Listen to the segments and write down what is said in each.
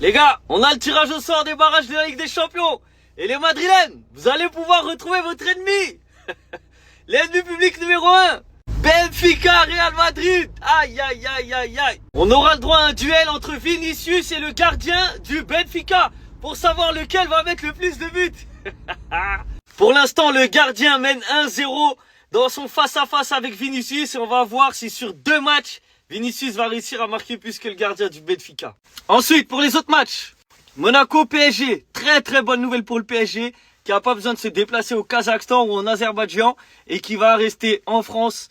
Les gars, on a le tirage au sort des barrages de la Ligue des Champions. Et les Madrilènes, vous allez pouvoir retrouver votre ennemi. L'ennemi public numéro 1. Benfica, Real Madrid. Aïe, aïe, aïe, aïe, aïe. On aura le droit à un duel entre Vinicius et le gardien du Benfica pour savoir lequel va mettre le plus de buts. Pour l'instant, le gardien mène 1-0 dans son face-à-face avec Vinicius. Et on va voir si sur 2 matchs, Vinicius va réussir à marquer plus que le gardien du Benfica. Ensuite, pour les autres matchs, Monaco-PSG. Très très bonne nouvelle pour le PSG qui n'a pas besoin de se déplacer au Kazakhstan ou en Azerbaïdjan et qui va rester en France.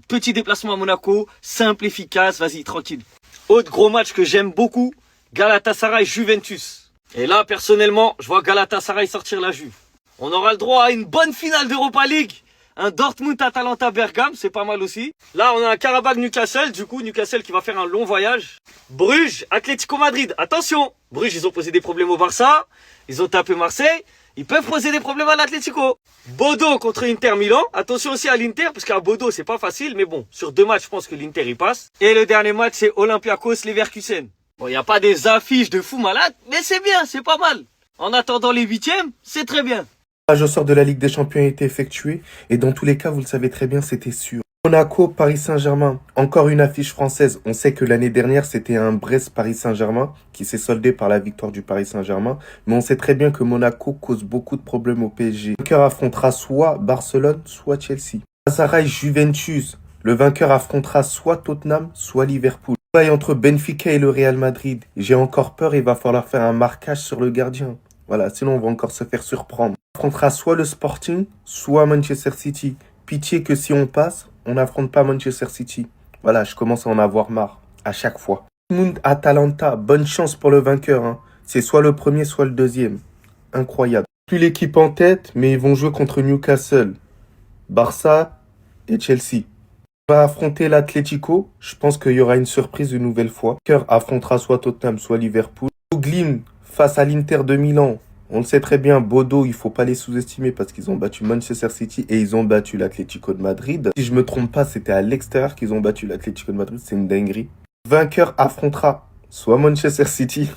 Petit déplacement à Monaco, simple, efficace, vas-y, tranquille. Autre gros match que j'aime beaucoup, Galatasaray-Juventus. Et là, personnellement, je vois Galatasaray sortir la Juve. On aura le droit à une bonne finale d'Europa League. Un Dortmund-Atalanta-Bergame, c'est pas mal aussi. Là, on a un Karabakh-Newcastle, du coup, Newcastle qui va faire un long voyage. Bruges-Atlético Madrid. Attention, Bruges, ils ont posé des problèmes au Barça. Ils ont tapé Marseille. Ils peuvent poser des problèmes à l'Atlético. Bodo contre Inter Milan. Attention aussi à l'Inter, parce qu'à Bodo, c'est pas facile. Mais bon, sur 2 matchs, je pense que l'Inter, il passe. Et le dernier match, c'est Olympiakos-Leverkusen. Bon, il n'y a pas des affiches de fou malade, mais c'est bien, c'est pas mal. En attendant les 8e, c'est très bien. Le tirage au sort de la Ligue des Champions a été effectué et dans tous les cas, vous le savez très bien, c'était sûr. Monaco, Paris Saint-Germain, encore une affiche française. On sait que l'année dernière, c'était un Brest-Paris Saint-Germain qui s'est soldé par la victoire du Paris Saint-Germain. Mais on sait très bien que Monaco cause beaucoup de problèmes au PSG. Le vainqueur affrontera soit Barcelone, soit Chelsea. Galatasaray-Juventus, le vainqueur affrontera soit Tottenham, soit Liverpool. Le combat entre Benfica et le Real Madrid. J'ai encore peur, il va falloir faire un marquage sur le gardien. Voilà, sinon on va encore se faire surprendre. On affrontera soit le Sporting, soit Manchester City. Pitié que si on passe, on n'affronte pas Manchester City. Voilà, je commence à en avoir marre, à chaque fois. Dortmund-Atalanta, bonne chance pour le vainqueur. Hein. C'est soit le premier, soit le deuxième. Incroyable. Plus l'équipe en tête, mais ils vont jouer contre Newcastle, Barça et Chelsea. On va affronter l'Atlético. Je pense qu'il y aura une surprise une nouvelle fois. Le vainqueur affrontera soit Tottenham, soit Liverpool. Glim face à l'Inter de Milan. On le sait très bien, Bodo, il faut pas les sous-estimer parce qu'ils ont battu Manchester City et ils ont battu l'Atlético de Madrid. Si je me trompe pas, c'était à l'extérieur qu'ils ont battu l'Atlético de Madrid, c'est une dinguerie. Le vainqueur affrontera soit Manchester City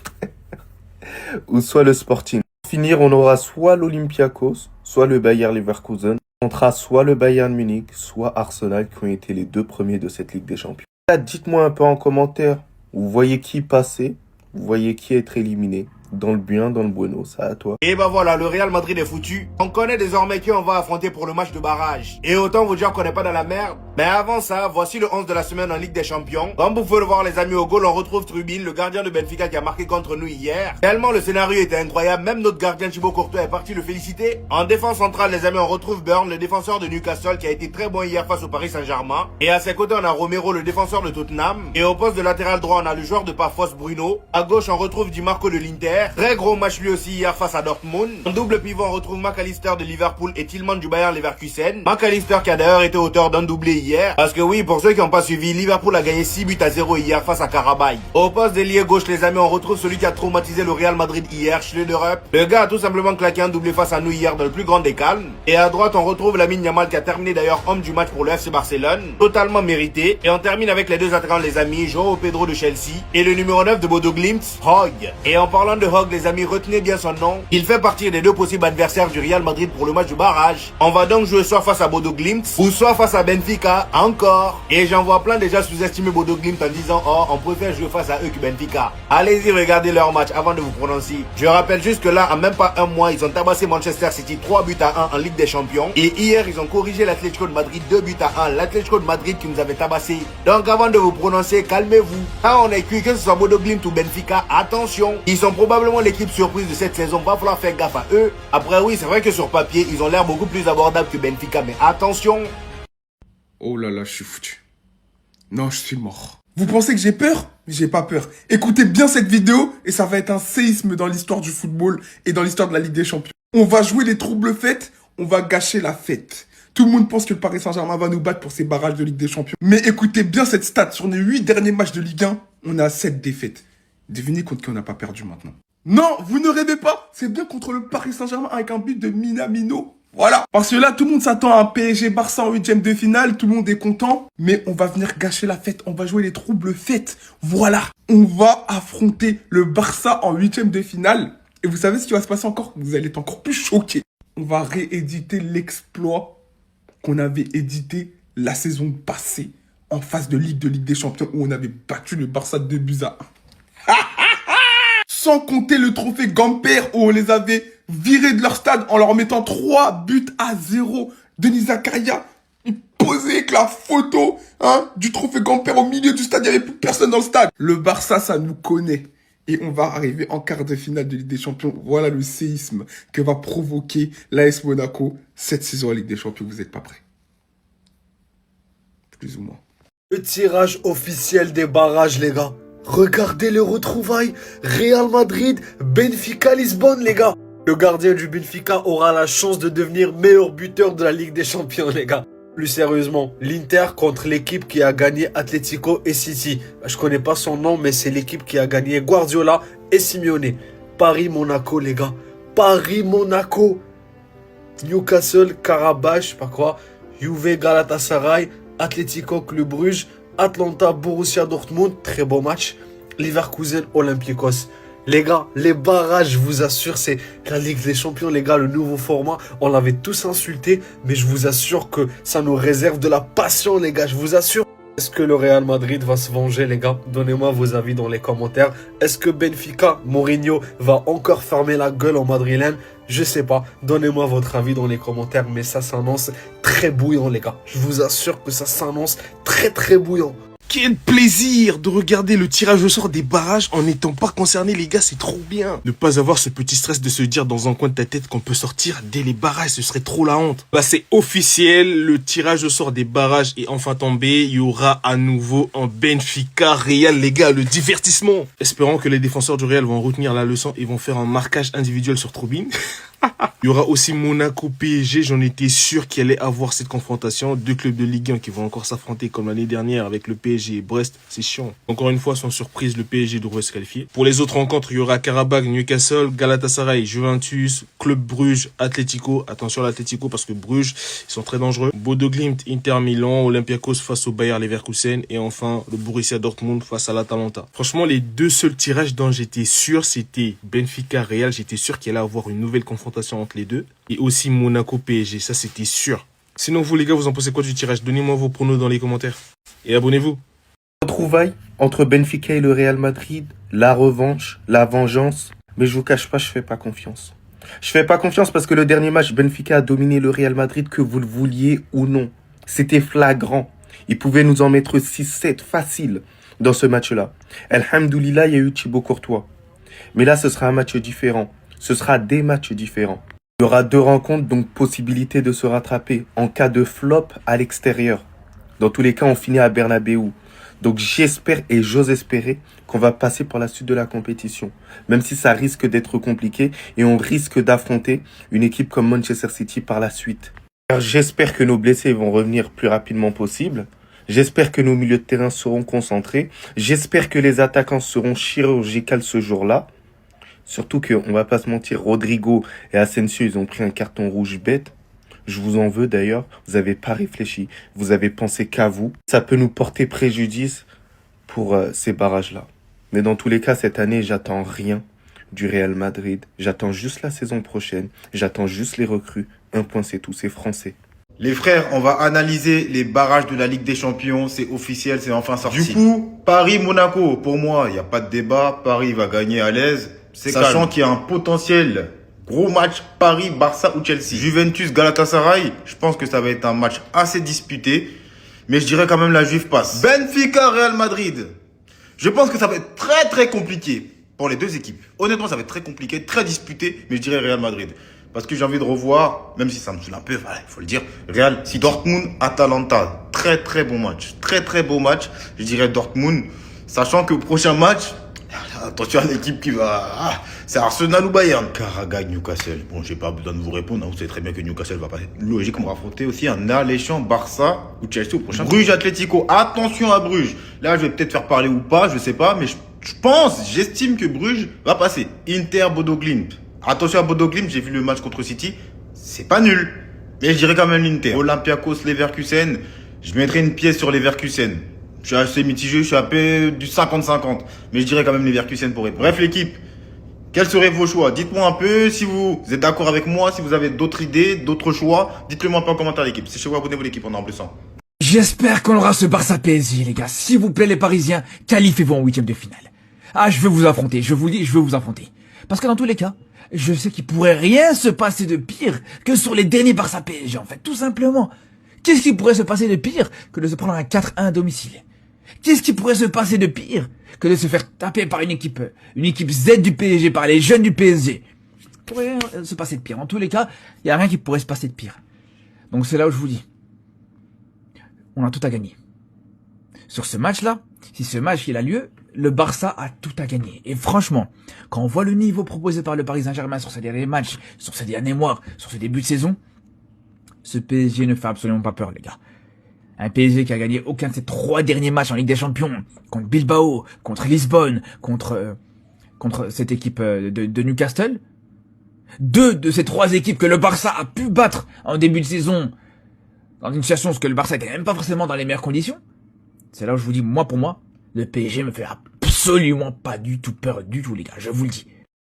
ou soit le Sporting. Pour finir, on aura soit l'Olympiakos, soit le Bayer Leverkusen. On affrontera soit le Bayern Munich, soit Arsenal qui ont été les 2 premiers de cette Ligue des Champions. Là, dites-moi un peu en commentaire, vous voyez qui passer, vous voyez qui être éliminé. Dans le bien, dans le bueno, ça à toi. Et bah voilà, le Real Madrid est foutu. On connaît désormais qui on va affronter pour le match de barrage. Et autant vous dire qu'on n'est pas dans la merde. Mais avant ça, voici le 11 de la semaine en Ligue des Champions. Comme vous pouvez le voir les amis, au goal on retrouve Trubin, le gardien de Benfica qui a marqué contre nous hier. Tellement le scénario était incroyable, même notre gardien Thibaut Courtois est parti le féliciter. En défense centrale les amis, on retrouve Burn, le défenseur de Newcastle qui a été très bon hier face au Paris Saint-Germain. Et à ses côtés on a Romero, le défenseur de Tottenham. Et au poste de latéral droit on a le joueur de Pafos Bruno. À gauche on retrouve Di Marco de l'Inter. Très gros match lui aussi hier face à Dortmund. En double pivot on retrouve McAllister de Liverpool et Tillman du Bayer Leverkusen. McAllister qui a d'ailleurs été auteur d'un doublé hier. Parce que oui, pour ceux qui n'ont pas suivi, Liverpool a gagné 6-0 hier face à Karabakh. Au poste d'ailier gauche les amis, on retrouve celui qui a traumatisé le Real Madrid hier, Schleuderup. Le gars a tout simplement claqué un doublé face à nous hier dans le plus grand des calmes. Et à droite on retrouve Lamine Yamal qui a terminé d'ailleurs homme du match pour le FC Barcelone. Totalement mérité. Et on termine avec les 2 attaquants les amis, João Pedro de Chelsea et le numéro 9 de Bodo Glimt, Hogg. Et en parlant de Hogg les amis, retenez bien son nom. Il fait partie des 2 possibles adversaires du Real Madrid pour le match du barrage. On va donc jouer soit face à Bodo Glimt ou soit face à Benfica encore. Et j'en vois plein déjà sous-estimer Bodo Glimt en disant oh on préfère jouer face à eux que Benfica. Allez-y regardez leur match avant de vous prononcer. Je rappelle juste que là en même pas un mois ils ont tabassé Manchester City 3-1 en Ligue des Champions. Et hier ils ont corrigé l'Atlético de Madrid 2-1. L'Atlético de Madrid qui nous avait tabassé. Donc avant de vous prononcer, calmez-vous. Quand on est cuit, que ce soit Bodo Glimt ou Benfica, attention. Ils sont probablement l'équipe surprise de cette saison. Va falloir faire gaffe à eux. Après oui c'est vrai que sur papier ils ont l'air beaucoup plus abordables que Benfica. Mais attention. Oh là là, je suis foutu. Non, je suis mort. Vous pensez que j'ai peur? Mais j'ai pas peur. Écoutez bien cette vidéo et ça va être un séisme dans l'histoire du football et dans l'histoire de la Ligue des Champions. On va jouer les troubles fêtes, on va gâcher la fête. Tout le monde pense que le Paris Saint-Germain va nous battre pour ses barrages de Ligue des Champions. Mais écoutez bien cette stat. Sur les 8 derniers matchs de Ligue 1, on a 7 défaites. Devinez contre qui on n'a pas perdu maintenant. Non, vous ne rêvez pas. C'est bien contre le Paris Saint-Germain avec un but de Minamino. Voilà. Parce que là, tout le monde s'attend à un PSG-Barça en 8e de finale. Tout le monde est content. Mais on va venir gâcher la fête. On va jouer les troubles fêtes. Voilà. On va affronter le Barça en 8e de finale. Et vous savez ce qui va se passer encore? Vous allez être encore plus choqués. On va rééditer l'exploit qu'on avait édité la saison passée en phase de Ligue des Champions où on avait battu le Barça de 2-1. Sans compter le trophée Gamper où on les avait virés de leur stade en leur mettant 3-0. Denis Zakaria, il posait avec la photo du trophée Gamper au milieu du stade. Il n'y avait plus personne dans le stade. Le Barça, ça nous connaît. Et on va arriver en quart de finale de Ligue des Champions. Voilà le séisme que va provoquer l'AS Monaco cette saison en Ligue des Champions. Vous n'êtes pas prêts? Plus ou moins. Le tirage officiel des barrages, les gars. Regardez les retrouvailles. Real Madrid, Benfica, Lisbonne, les gars. Le gardien du Benfica aura la chance de devenir meilleur buteur de la Ligue des Champions, les gars. Plus sérieusement, l'Inter contre l'équipe qui a gagné Atlético et City. Je connais pas son nom, mais c'est l'équipe qui a gagné Guardiola et Simeone. Paris-Monaco, les gars. Paris-Monaco. Newcastle, Karabakh, je sais pas quoi. Juve, Galatasaray, Atlético, Club Bruges, Atlanta, Borussia Dortmund. Très beau match. Leverkusen, Olympiakos. Les gars, les barrages, je vous assure, c'est la Ligue des Champions, les gars, le nouveau format. On l'avait tous insulté, mais je vous assure que ça nous réserve de la passion, les gars, je vous assure. Est-ce que le Real Madrid va se venger, les gars? Donnez-moi vos avis dans les commentaires. Est-ce que Benfica, Mourinho, va encore fermer la gueule en madrilène? Je sais pas. Donnez-moi votre avis dans les commentaires, mais ça s'annonce très bouillant, les gars. Je vous assure que ça s'annonce très bouillant. Quel plaisir de regarder le tirage au sort des barrages en n'étant pas concerné, les gars, c'est trop bien. Ne pas avoir ce petit stress de se dire dans un coin de ta tête qu'on peut sortir dès les barrages, ce serait trop la honte. Bah c'est officiel, le tirage au sort des barrages est enfin tombé. Il y aura à nouveau un Benfica Real, les gars, le divertissement. Espérons que les défenseurs du Real vont retenir la leçon et vont faire un marquage individuel sur Trubin. Il y aura aussi Monaco PSG, j'en étais sûr qu'il allait avoir cette confrontation. Deux clubs de Ligue 1 qui vont encore s'affronter comme l'année dernière avec le PSG et Brest, c'est chiant. Encore une fois, sans surprise, le PSG devrait se qualifier. Pour les autres rencontres, il y aura Karabakh, Newcastle, Galatasaray, Juventus, Club Bruges, Atlético. Attention à l'Atlético parce que Bruges, ils sont très dangereux. Bodo Glimt, Inter Milan, Olympiakos face au Bayer Leverkusen et enfin le Borussia Dortmund face à l'Atalanta. Franchement, les deux seuls tirages dont j'étais sûr, c'était Benfica Real. J'étais sûr qu'il allait avoir une nouvelle confrontation entre les deux. Et aussi Monaco PSG, ça c'était sûr. Sinon vous les gars, vous en pensez quoi du tirage? Donnez-moi vos pronos dans les commentaires. Et abonnez-vous. Retrouvailles entre Benfica et le Real Madrid, la revanche, la vengeance. Mais je vous cache pas, je fais pas confiance. Je fais pas confiance parce que le dernier match, Benfica a dominé le Real Madrid, que vous le vouliez ou non. C'était flagrant. Ils pouvaient nous en mettre 6-7 facile dans ce match-là. Alhamdoulilah, il y a eu Thibaut Courtois. Mais là, ce sera un match différent. Ce sera des matchs différents. Il y aura deux rencontres, donc possibilité de se rattraper en cas de flop à l'extérieur. Dans tous les cas, on finit à Bernabéu. Donc j'espère et j'ose espérer qu'on va passer pour la suite de la compétition. Même si ça risque d'être compliqué et on risque d'affronter une équipe comme Manchester City par la suite. Car j'espère que nos blessés vont revenir plus rapidement possible. J'espère que nos milieux de terrain seront concentrés. J'espère que les attaquants seront chirurgicales ce jour-là. Surtout qu'on va pas se mentir, Rodrigo et Asensio, ils ont pris un carton rouge bête. Je vous en veux d'ailleurs, vous avez pas réfléchi, vous avez pensé qu'à vous. Ça peut nous porter préjudice pour ces barrages-là. Mais dans tous les cas, cette année, j'attends rien du Real Madrid. J'attends juste la saison prochaine, j'attends juste les recrues. Un point, c'est tout, c'est français. Les frères, on va analyser les barrages de la Ligue des Champions. C'est officiel, c'est enfin sorti. Du coup, Paris-Monaco, pour moi, il n'y a pas de débat. Paris va gagner à l'aise. Sachant qu'il y a un potentiel gros match Paris-Barça ou Chelsea. Juventus-Galatasaray, je pense que ça va être un match assez disputé. Mais je dirais quand même la Juve passe. Benfica-Real Madrid. Je pense que ça va être très compliqué pour les deux équipes. Honnêtement, ça va être très compliqué, très disputé. Mais je dirais Real Madrid. Parce que j'ai envie de revoir, même si ça me saoule un peu, voilà, il faut le dire. Real, si Dortmund-Atalanta, très bon match. Très beau match. Je dirais Dortmund. Sachant que au prochain match, attention à l'équipe qui va... c'est Arsenal ou Bayern. Karabakh, Newcastle. Bon, j'ai pas besoin de vous répondre. Vous savez très bien que Newcastle va passer. Logique, on va affronter aussi un alléchant Barça ou Chelsea au prochain. Bruges, Atlético. Attention à Bruges. Là, je vais peut-être faire parler ou pas, je sais pas. Mais j'estime que Bruges va passer. Inter, Bodo Glimt. Attention à Bodo Glimt, j'ai vu le match contre City. C'est pas nul. Mais je dirais quand même l'Inter. Olympiakos, Leverkusen, je mettrais une pièce sur Leverkusen. Je suis assez mitigé, je suis à peu du 50-50. Mais je dirais quand même Leverkusen pour répondre. Bref l'équipe, quels seraient vos choix? Dites-moi un peu si vous êtes d'accord avec moi, si vous avez d'autres idées, d'autres choix. Dites-le moi un peu en commentaire l'équipe. Si chez vous, abonnez-vous l'équipe, on est en plus. J'espère qu'on aura ce Barça PSG, les gars. S'il vous plaît, les Parisiens, qualifiez-vous en 8e de finale. Ah, je veux vous affronter, je vous dis, je veux vous affronter. Parce que dans tous les cas, je sais qu'il pourrait rien se passer de pire que sur les derniers Barça PSG, en fait, tout simplement. Qu'est-ce qui pourrait se passer de pire que de se prendre un 4-1 à domicile? Qu'est-ce qui pourrait se passer de pire que de se faire taper par une équipe Z du PSG, par les jeunes du PSG? Pourrait rien se passer de pire. En tous les cas, il y a rien qui pourrait se passer de pire. Donc c'est là où je vous dis, on a tout à gagner. Sur ce match-là, si ce match il a lieu, le Barça a tout à gagner. Et franchement, quand on voit le niveau proposé par le Paris Saint-Germain sur ces derniers matchs, sur ces derniers mois, sur ce début de saison, ce PSG ne fait absolument pas peur, les gars. Un PSG qui a gagné aucun de ses 3 derniers matchs en Ligue des Champions, contre Bilbao, contre Lisbonne, contre cette équipe de Newcastle. 2 de ces 3 équipes que le Barça a pu battre en début de saison, dans une situation où le Barça n'était même pas forcément dans les meilleures conditions. C'est là où je vous dis, moi pour moi, le PSG me fait absolument pas du tout peur du tout, les gars, je vous le dis.